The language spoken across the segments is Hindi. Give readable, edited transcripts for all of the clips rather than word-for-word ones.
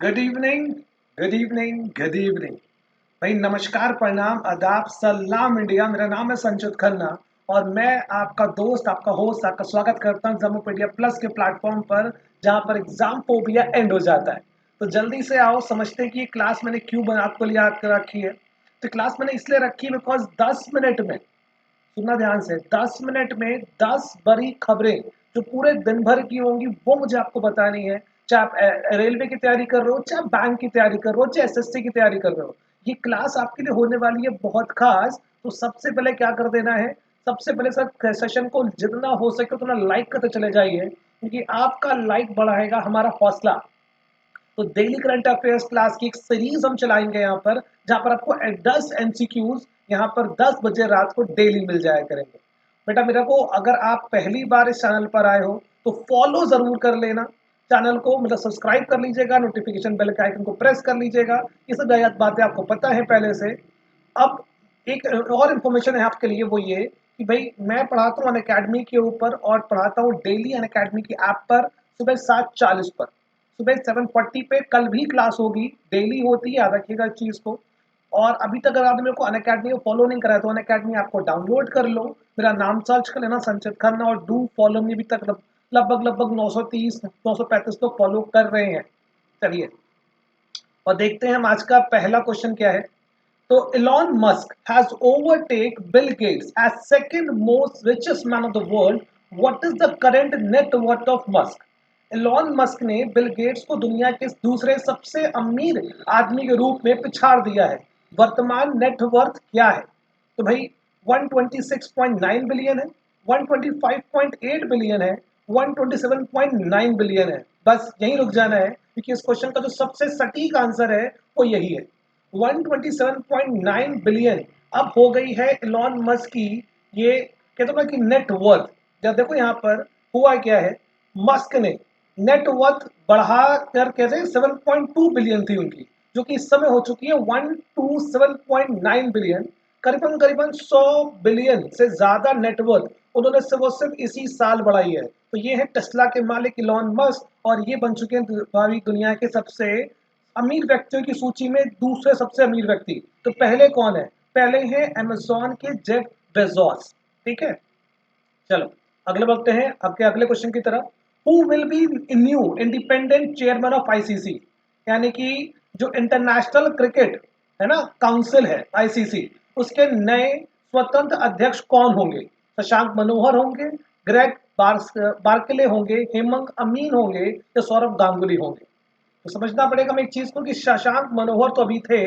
Good evening, good evening, good evening. भाई नमस्कार, प्रणाम, आदाब, सलाम इंडिया। मेरा नाम है संचित खन्ना और मैं आपका दोस्त, आपका होस्ट, आपका स्वागत करता हूँ जमोपीडिया प्लस के प्लेटफॉर्म पर, जहाँ पर एग्जाम फोबिया एंड हो जाता है। तो जल्दी से आओ, समझते हैं कि ये क्लास मैंने क्यों आपको याद कर रखी है। तो क्लास मैंने इसलिए रखी है बिकॉज 10 मिनट में, सुनना ध्यान से, 10 मिनट में 10 बड़ी खबरें जो पूरे दिन भर की होंगी वो मुझे आपको बतानी है। चाहे आप रेलवे की तैयारी कर रहे हो, चाहे बैंक की तैयारी कर रहे हो, चाहे एसएससी की तैयारी कर रहे हो, ये क्लास आपके लिए होने वाली है बहुत खास। तो सबसे पहले क्या कर देना है, सबसे पहले सर सेशन को जितना हो सके उतना लाइक करते चले जाइए, क्योंकि आपका लाइक बढ़ाएगा हमारा हौसला। तो डेली करंट अफेयर्स क्लास की एक सीरीज हम चलाएंगे यहाँ पर, जहाँ पर आपको 10 MCQs यहाँ पर 10 बजे रात को डेली मिल जाया करेंगे। बेटा मेरा को अगर आप पहली बार इस चैनल पर आए हो तो फॉलो जरूर कर लेना चैनल को, मतलब सब्सक्राइब कर लीजिएगा, नोटिफिकेशन बेल के आइकन को प्रेस कर लीजिएगा। ये सब बातें आपको पता है पहले से। अब एक और इन्फॉर्मेशन है आपके लिए, वो ये कि भाई मैं पढ़ाता हूँ अनअकैडमी के ऊपर और पढ़ाता हूँ डेली अनअकैडमी की ऐप पर सुबह 7:40 पर। सुबह 7:40 पे कल भी क्लास होगी, डेली होती है, याद रखिएगा इस चीज़ को। और अभी तक अगर आपने मेरे को अनअकैडमी को फॉलो नहीं करा है तो अनअकैडमी आपको डाउनलोड कर लो। मेरा नाम सर्च कर लेना संचित खन्ना और डू फॉलो मी। अभी तक लगभग लगभग 930 935 लोग फॉलो कर रहे हैं। चलिए और देखते हैं हम आज का पहला क्वेश्चन क्या है। तो Elon Musk has overtaken Bill Gates as second most richest man of the world. What is the current net worth of Musk? Elon Musk ने बिल गेट्स को दुनिया के दूसरे सबसे अमीर आदमी के रूप में पिछाड़ दिया है। वर्तमान नेट वर्थ क्या है? तो भाई 126.9 बिलियन है, 125.8 बिलियन है, 127.9 बिलियन है। बस यहीं रुक जाना है, क्योंकि इस क्वेश्चन का जो सबसे सटीक आंसर है वो यही है, 127.9 बिलियन। अब हो गई है इलॉन मस्क की, ये कहते हो ना कि नेट वर्थ। जब देखो यहाँ पर हुआ क्या है, मस्क ने नेट वर्थ बढ़ा कर कहते हैं 7.2 बिलियन थी उनकी, जो कि इस समय हो चुकी है 127.9 बिलियन। करीबन करीबन 100 बिलियन से ज्यादा नेटवर्थ उन्होंने से वो सिर्फ इसी साल बढ़ाई है। तो ये है टेस्ला के मालिक इलॉन मस्क और ये बन चुके हैं भावी दुनिया के सबसे अमीर व्यक्तियों की सूची में दूसरे सबसे अमीर व्यक्ति। तो पहले कौन है? पहले हैं अमेजोन के जेफ बेजोस। ठीक है, चलो अगले बढ़ते हैं आपके अगले क्वेश्चन की तरफ। Who will be new independent chairman of ICC? यानी कि जो इंटरनेशनल क्रिकेट है ना काउंसिल है आईसीसी, उसके नए स्वतंत्र अध्यक्ष कौन होंगे? शशांक मनोहर होंगे, ग्रेग बार्कले होंगे, हेमंत अमीन होंगे या सौरभ गांगुली होंगे? तो समझना पड़ेगा हमें एक चीज को कि शशांक मनोहर तो अभी थे,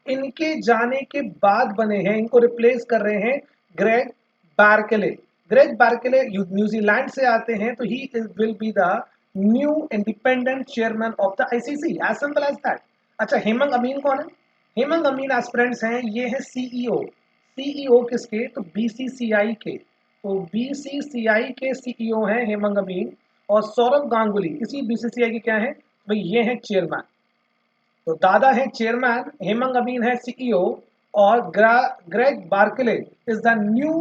इनके जाने के बाद बने हैं, इनको रिप्लेस कर रहे हैं Greg Barclay. Greg Barclay New Zealand से आते हैं, तो he will be the new independent chairman of the ICC, as simple as that. अच्छा, हेमंत अमीन कौन है? हेमंत अमीन एस्पिरेंट्स हैं, ये है सीईओ। सीईओ किसके? तो बीसीसीआई के। तो बीसीसीआई के सीईओ हैं हेमंत अमीन। और सौरभ गांगुली इसी बीसीसीआई के क्या है भाई, ये है चेयरमैन। तो दादा है चेयरमैन, हेमंत अमीन है सीईओ और Greg Barclay is the new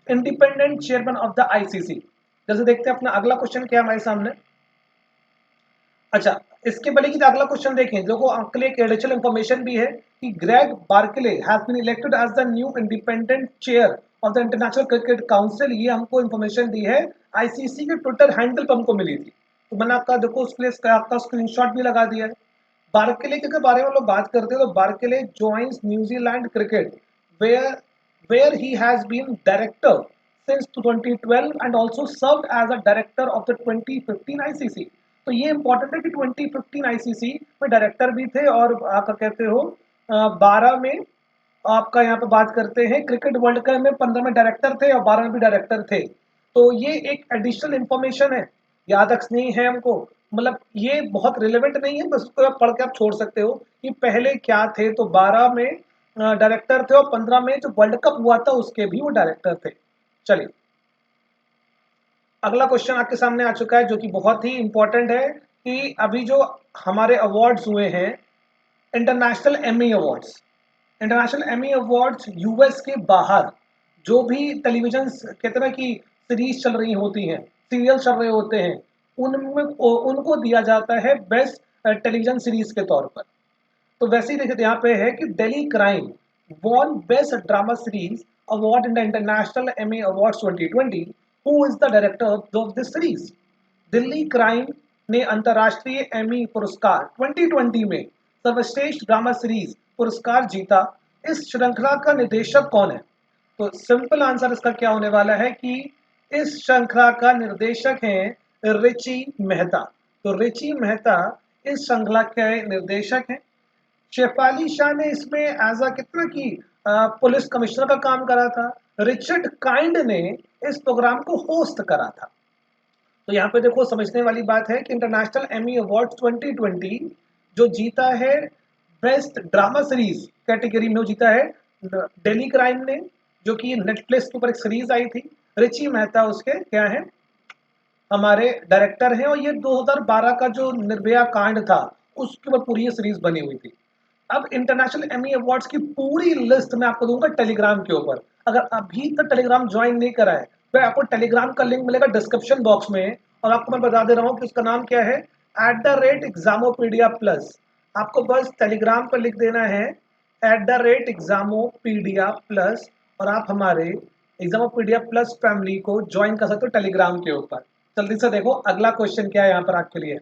independent chairman of the ICC. जैसे देखते हैं अपना अगला क्वेश्चन क्या है हमारे सामने। अच्छा, इसके पहले की अगला क्वेश्चन देखें, जो आपके लिए एक एडिशनल इंफॉर्मेशन भी है कि Greg Barclay has been elected as the new independent chair of the international cricket council. ये हमको इंफॉर्मेशन दी है आईसीसी के ट्विटर हैंडल पर हमको मिली थी। तो मैंने आपका देखो उसके लिए आपका स्क्रीनशॉट भी लगा दिया है। बार्कले के बारे में हम लोग बात करते हैं तो Barclay joins New Zealand cricket, where where he has been director since 2012 and also served as a director of the 2015 ICC. तो ये इंपॉर्टेंट है कि 2015 आईसीसी में डायरेक्टर भी थे और आपका कहते हो 12 में आपका यहाँ पे बात करते हैं क्रिकेट वर्ल्ड कप में 15 में डायरेक्टर थे और 12 में भी डायरेक्टर थे। तो ये एक एडिशनल इंफॉर्मेशन है, याद रखनी है हमको। मतलब ये बहुत रिलेवेंट नहीं है, बस उसको आप पढ़ के आप छोड़ सकते हो कि पहले क्या थे। तो 12 में डायरेक्टर थे और 15 में जो वर्ल्ड कप हुआ था उसके भी वो डायरेक्टर थे। चलिए अगला क्वेश्चन आपके सामने आ चुका है, जो कि बहुत ही इंपॉर्टेंट है कि अभी जो हमारे अवार्ड्स हुए हैं, international Emmy awards. International Emmy awards US के बाहर जो भी टेलीविजन कहते हैं ना कि सीरीज चल रही होती हैं, सीरियल चल रहे होते हैं, उनमें उनको दिया जाता है बेस्ट टेलीविजन सीरीज के तौर पर। तो वैसे ही देखिए यहाँ पे है कि Delhi crime won Best Drama Series award in the International Emmy Awards 2020. Who is the director of this series? Delhi crime ने अंतर्राष्ट्रीय एमी पुरस्कार 2020 में सर्वश्रेष्ठ ड्रामा सीरीज पुरस्कार जीता। इस श्रृंखला का निर्देशक कौन है? तो सिंपल आंसर इसका क्या होने वाला है कि इस श्रृंखला का निर्देशक है रिची मेहता। तो रिची मेहता इस श्रृंखला के निर्देशक हैं। शेफाली शाह ने इसमें एज अ कितना की पुलिस कमिश्नर का काम करा था। रिचर्ड काइंड ने इस प्रोग्राम को होस्ट करा था। तो यहाँ पे देखो समझने वाली बात है कि इंटरनेशनल एमी अवार्ड 2020 जो जीता है बेस्ट ड्रामा सीरीज कैटेगरी में, वो जीता है दिल्ली क्राइम ने, जो कि नेटफ्लिक्स के ऊपर एक सीरीज आई थी। रिची मेहता उसके क्या है, हमारे डायरेक्टर हैं। और ये 2012 का जो निर्भया कांड था उसके ऊपर पूरी ये सीरीज बनी हुई थी। अब इंटरनेशनल एमी अवार्ड्स की पूरी लिस्ट मैं आपको दूंगा टेलीग्राम के ऊपर। अगर अभी तक टेलीग्राम ज्वाइन नहीं करा है तो आपको टेलीग्राम का लिंक मिलेगा डिस्क्रिप्शन बॉक्स में। और आपको मैं बता दे रहा हूँ कि उसका नाम क्या है, @examopedia प्लस। आपको बस टेलीग्राम पर लिख देना है @examopedia प्लस और आप हमारे एग्जामोपीडिया प्लस फैमिली को ज्वाइन कर सकते हो टेलीग्राम के ऊपर। जल्दी से देखो अगला क्वेश्चन क्या है यहाँ पर आपके लिए।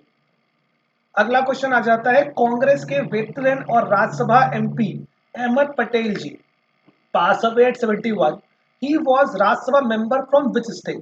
अगला क्वेश्चन आ जाता है, कांग्रेस के वेटरन और Rajya Sabha MP Ahmed Patel ji pass away at 71। He was Rajya Sabha member from which state?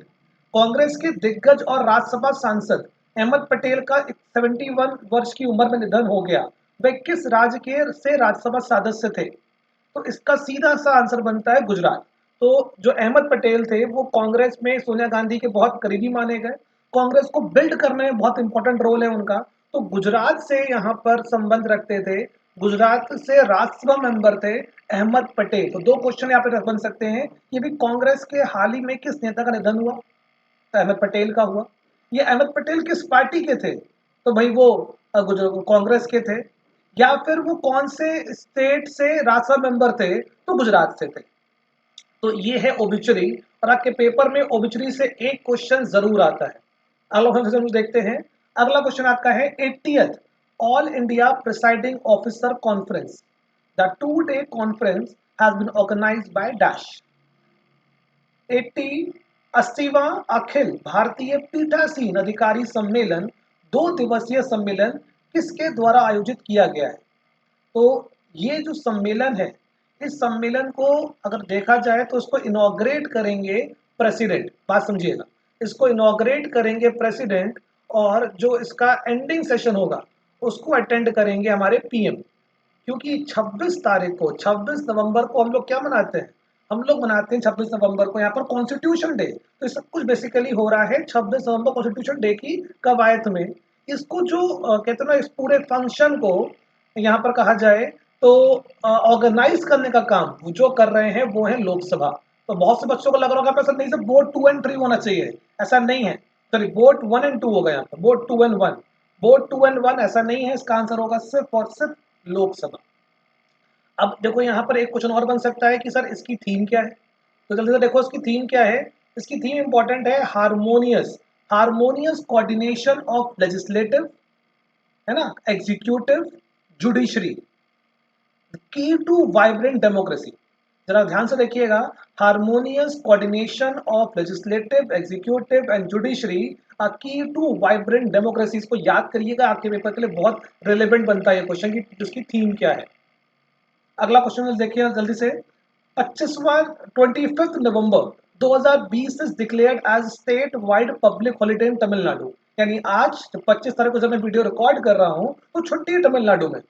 Congress के दिग्गज और राज्यसभा सांसद अहमद पटेल का 71 वर्ष की उम्र में निधन हो गया। वे किस राज्य के से राज्यसभा सदस्य थे? तो इसका सीधा सा आंसर बनता है गुजरात। तो जो अहमद पटेल थे वो कांग्रेस में सोनिया गांधी के बहुत करीबी माने गए। कांग्रेस को बिल्ड करने में बहुत इंपॉर्टेंट रोल है उनका। तो गुजरात से यहाँ पर संबंध रखते थे, गुजरात से राज्यसभा मेंबर थे अहमद पटेल। तो दो क्वेश्चन यहाँ पे बन सकते हैं। ये भी कांग्रेस के हाल ही में किस नेता का निधन हुआ? तो अहमद पटेल का हुआ। ये अहमद पटेल किस पार्टी के थे? तो भाई वो कांग्रेस के थे। या फिर वो कौन से स्टेट से राज्यसभा मेंबर थे? तो गुजरात से थे। तो ये है ओबिचुरी। और आपके पेपर में ओबिचुरी से एक क्वेश्चन जरूर आता है। अगला क्वेश्चन देखते हैं। अगला क्वेश्चन आपका है 80th all India presiding officer conference the 2-day conference has been organised by dash. 80वां अखिल भारतीय पीठासीन अधिकारी सम्मेलन 2 दिवसीय सम्मेलन किसके द्वारा आयोजित किया गया है? तो ये जो सम्मेलन है, इस सम्मेलन को अगर देखा जाए तो इसको इनॉग्रेट करेंगे प्रेसिडेंट। बात समझिएगा, इसको इनॉग्रेट करेंगे प्रेसिडेंट और जो इसका एंडिंग सेशन होगा उसको अटेंड करेंगे हमारे पीएम। क्योंकि 26 तारीख को 26 नवंबर को हम लोग क्या मनाते हैं? हम लोग मनाते हैं 26 नवंबर को यहाँ पर कॉन्स्टिट्यूशन डे। तो सब कुछ बेसिकली हो रहा है 26 नवंबर कॉन्स्टिट्यूशन डे की कवायद में। इसको जो कहते हैं ना, इस पूरे फंक्शन को यहाँ पर कहा जाए तो ऑर्गेनाइज करने का काम जो कर रहे हैं वो है लोकसभा। तो बहुत से बच्चों को लग रहा होगा नहीं सर बोर्ड 2 एंड 3 होना चाहिए, ऐसा नहीं है। सॉरी बोर्ड 1 एंड 2 होगा यहाँ पर, बोर्ड 2 एंड 1। बोर्ड 2 एंड 1 ऐसा नहीं है, इसका आंसर होगा सिर्फ और सिर्फ लोकसभा। अब देखो यहाँ पर एक क्वेश्चन और बन सकता है कि सर इसकी थीम क्या है? तो जल्दी से देखो इसकी थीम क्या है। इसकी थीम इंपॉर्टेंट है, harmonious harmonious coordination of legislative, है ना, एग्जीक्यूटिव, जुडिशरी, की टू वाइब्रेंट डेमोक्रेसी। जरा ध्यान से देखिएगा, harmonious coordination of legislative, executive and judiciary की टू वाइब्रेंट डेमोक्रेसी। इसको याद करिएगा, आपके पेपर के लिए बहुत रिलेवेंट बनता है ये क्वेश्चन की उसकी थीम क्या है। अगला क्वेश्चन देखिए जल्दी से। 25 November 2020 is declared as state wide public holiday in Tamil Nadu. यानी आज 25 तारीख को जब मैं वीडियो रिकॉर्ड कर रहा हूं तो छुट्टी है तमिलनाडु में।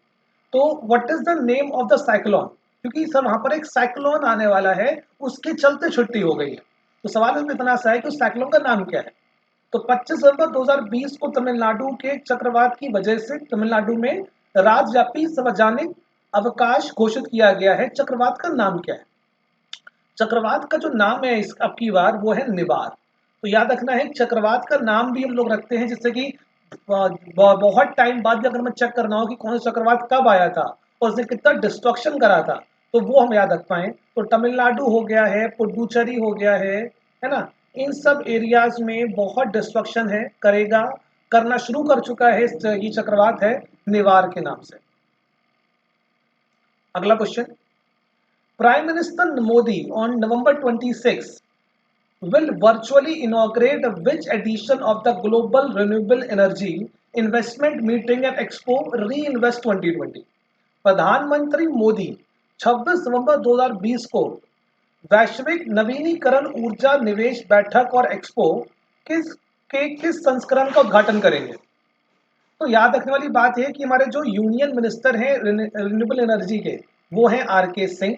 तो what is the name of the cyclone? क्योंकि सर वहां पर एक साइक्लोन आने वाला है, उसके चलते छुट्टी हो गई है। तो सवाल इसमें इतना सा है कि उस साइक्लोन का नाम क्या है? तो 25 नवंबर 2020 को तमिलनाडु के चक्रवात की वजह से तमिलनाडु में राज्यव्यापी सार्वजनिक अवकाश घोषित किया गया है। चक्रवात का नाम क्या है? चक्रवात का जो नाम है इस अब की बार वो है निवार। तो याद रखना है, चक्रवात का नाम भी हम लोग रखते हैं जिससे कि बहुत टाइम बाद भी अगर हमें चेक करना हो कि कौन सा चक्रवात कब आया था और उसने कितना डिस्ट्रक्शन करा था तो वो हम याद रख पाए। तो तमिलनाडु हो गया है, पुडुचेरी हो गया है ना, इन सब एरियाज में बहुत डिस्ट्रक्शन है करेगा। करना शुरू कर चुका है। ये चक्रवात है निवार के नाम से। अगला question, prime minister Modi on November 26 will virtually inaugurate which edition of the Global Renewable Energy Investment Meeting and Expo Reinvest 2020? प्रधानमंत्री मोदी 26 नवंबर 2020 को वैश्विक नवीनीकरण ऊर्जा निवेश बैठक और एक्सपो किस संस्करण का उद्घाटन करेंगे? तो याद रखने वाली बात है कि हमारे जो यूनियन मिनिस्टर हैं रिन्यूएबल एनर्जी के, वो हैं आर.के. सिंह।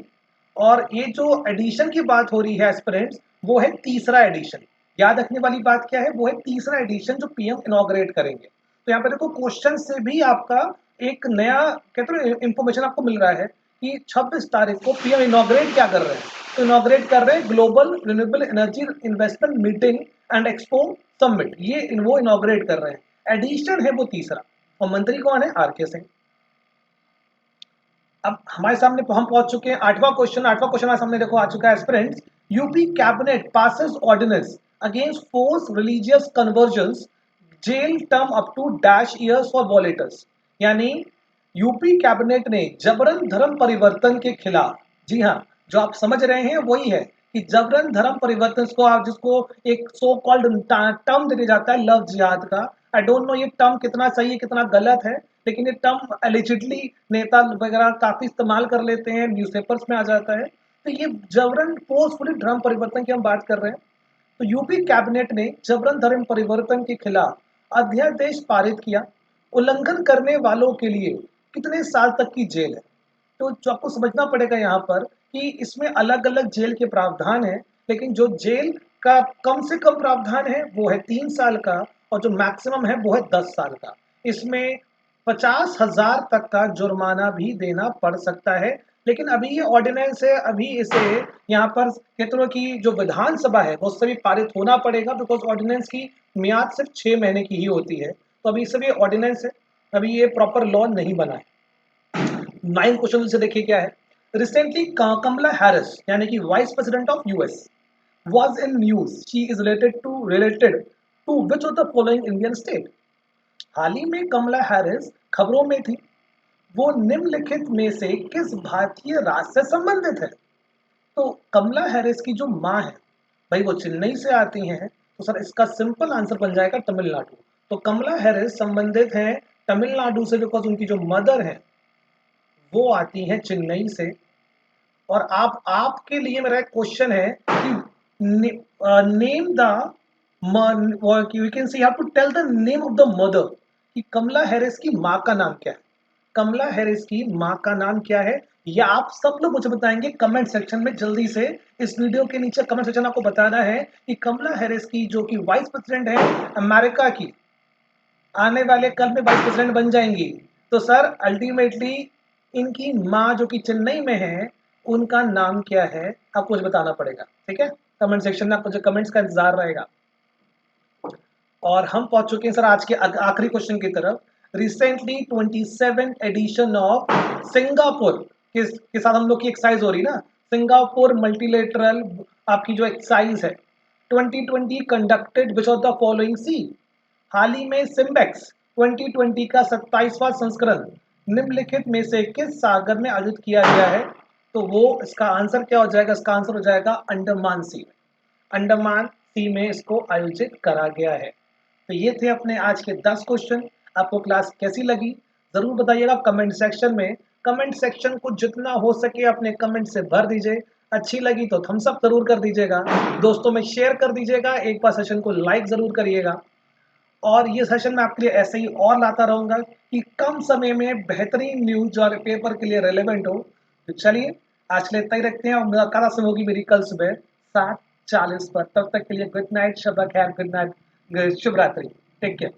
और ये जो एडिशन की बात हो रही है एस्पिरेंट्स, वो है तीसरा एडिशन। याद रखने वाली बात क्या है, वो है तीसरा एडिशन जो पीएम इनॉग्रेट करेंगे। तो यहाँ पर देखो क्वेश्चन से भी आपका एक नया कहते हैं इंफॉर्मेशन आपको मिल रहा है कि 26 तारीख को पीएम इनॉग्रेट क्या कर रहे हैं। तो इनॉग्रेट कर रहे हैं global renewable energy investment meeting and expo summit, ये वो इनॉग्रेट कर रहे हैं। एडिशन है वो तीसरा, और मंत्री कौन है, आर.के. सिंह। अब हमारे सामने हम पहुंच चुके हैं आठवां क्वेश्चन हमारे सामने देखो आ चुका है aspirants. UP cabinet passes ordinance against force religious conversions, jail term up to dash years for violators. यानी यूपी कैबिनेट ने जबरन धर्म परिवर्तन के खिलाफ, जी हाँ, जो आप समझ रहे हैं वही है कि जबरन धर्म परिवर्तन को आप जिसको एक सो कॉल्ड टर्म दिया जाता है लव जिहाद का। आई डोंट नो ये टर्म कितना सही है कितना गलत है, लेकिन ये टर्म एलिजिडली नेता वगैरह काफी इस्तेमाल कर लेते हैं, न्यूज़पेपर्स में आ जाता है। तो ये जबरन फोर्सफुली धर्म परिवर्तन की हम बात कर रहे हैं। तो यूपी कैबिनेट ने जबरन धर्म परिवर्तन के खिलाफ अध्यादेश पारित किया। उल्लंघन करने वालों के लिए कितने साल तक की जेल है? तो जो आपको समझना पड़ेगा यहाँ पर कि इसमें अलग अलग जेल के प्रावधान है, लेकिन जो जेल का कम से कम प्रावधान है वो है 3 साल का, और जो मैक्सिमम है वो है 10 साल का। इसमें 50,000 तक का जुर्माना भी देना पड़ सकता है। लेकिन अभी ये ऑर्डिनेंस है, अभी इसे यहाँ पर कहते हैं कि जो विधानसभा है वो उससे भी पारित होना पड़ेगा, बिकॉज ऑर्डिनेंस की मियाद सिर्फ 6 महीने की ही होती है। तो अभी सिर्फ ये ऑर्डिनेंस है, अभी ये प्रॉपर लॉ नहीं बना है। 9 क्वेश्चन से देखिए क्या है। रिसेंटली कमला हैरिस यानी कि vice president of US was in news. She is related to which of the following Indian state? हाल ही में कमला हैरिस खबरों में थी, वो निम्नलिखित में से किस भारतीय राज्य से संबंधित है? तो कमला हैरिस की जो माँ है, भाई वो चेन्नई से आती हैं, तो सर इसका सिंपल आंसर बन जाएगा तमिलनाडु। तो कमला हैरिस संबंधित हैं तमिलनाडु से, बिकॉज उनकी जो मदर है वो आती हैं चेन्नई से। और आपके लिए मेरा एक क्वेश्चन है कि name the you can see have to tell the name of the mother, कि कमला हैरिस की माँ का नाम क्या है? कमला हैरिस की माँ का नाम क्या है, या आप सब लोग मुझे बताएंगे कमेंट सेक्शन में। जल्दी से इस वीडियो के नीचे कमेंट सेक्शन आपको बताना है कि कमला हैरिस की जो कि वाइस प्रेसिडेंट है अमेरिका की, आने वाले कल में वाइस प्रेसिडेंट बन जाएंगी। तो सर अल्टीमेटली इनकी माँ जो कि चेन्नई में है, उनका नाम क्या है आपको मुझे बताना पड़ेगा, ठीक है? कमेंट सेक्शन में आपको जो कमेंट्स का इंतजार रहेगा। और हम पहुंच चुके हैं सर आज के आखिरी क्वेश्चन की तरफ। रिसेंटली 27 एडिशन ऑफ सिंगापुर के साथ हम लोग की एक्सरसाइज हो रही ना, सिंगापुर मल्टीलेटरल आपकी जो एक्सरसाइज है 2020 conducted which of the following सी। हाल ही में सिम्बेक्स 2020 का 27वां संस्करण निम्नलिखित में से किस सागर में आयोजित किया गया है? तो वो इसका आंसर क्या हो जाएगा? इसका आंसर हो जाएगा अंडमान सी में। अंडमान सी में इसको आयोजित करा गया है। तो ये थे अपने आज के 10 क्वेश्चन। आपको क्लास कैसी लगी जरूर बताइएगा कमेंट सेक्शन में। कमेंट सेक्शन को जितना हो सके अपने कमेंट से भर दीजिए। अच्छी लगी तो थम्स अप जरूर कर दीजिएगा, दोस्तों में शेयर कर दीजिएगा, एक बार सेशन को लाइक जरूर करिएगा। और ये सेशन मैं आपके लिए ऐसे ही और लाता रहूंगा कि कम समय में बेहतरीन न्यूज और पेपर के लिए रेलेवेंट हो। तो चलिए आज के लिए इतना ही रखते हैं, और मुलाकात होगी मेरी कल सुबह 7:40 पर। तब तक के लिए गुड नाइट, शब्बा खैर, गुड नाइट, शुभ रात्रि, टेक केयर।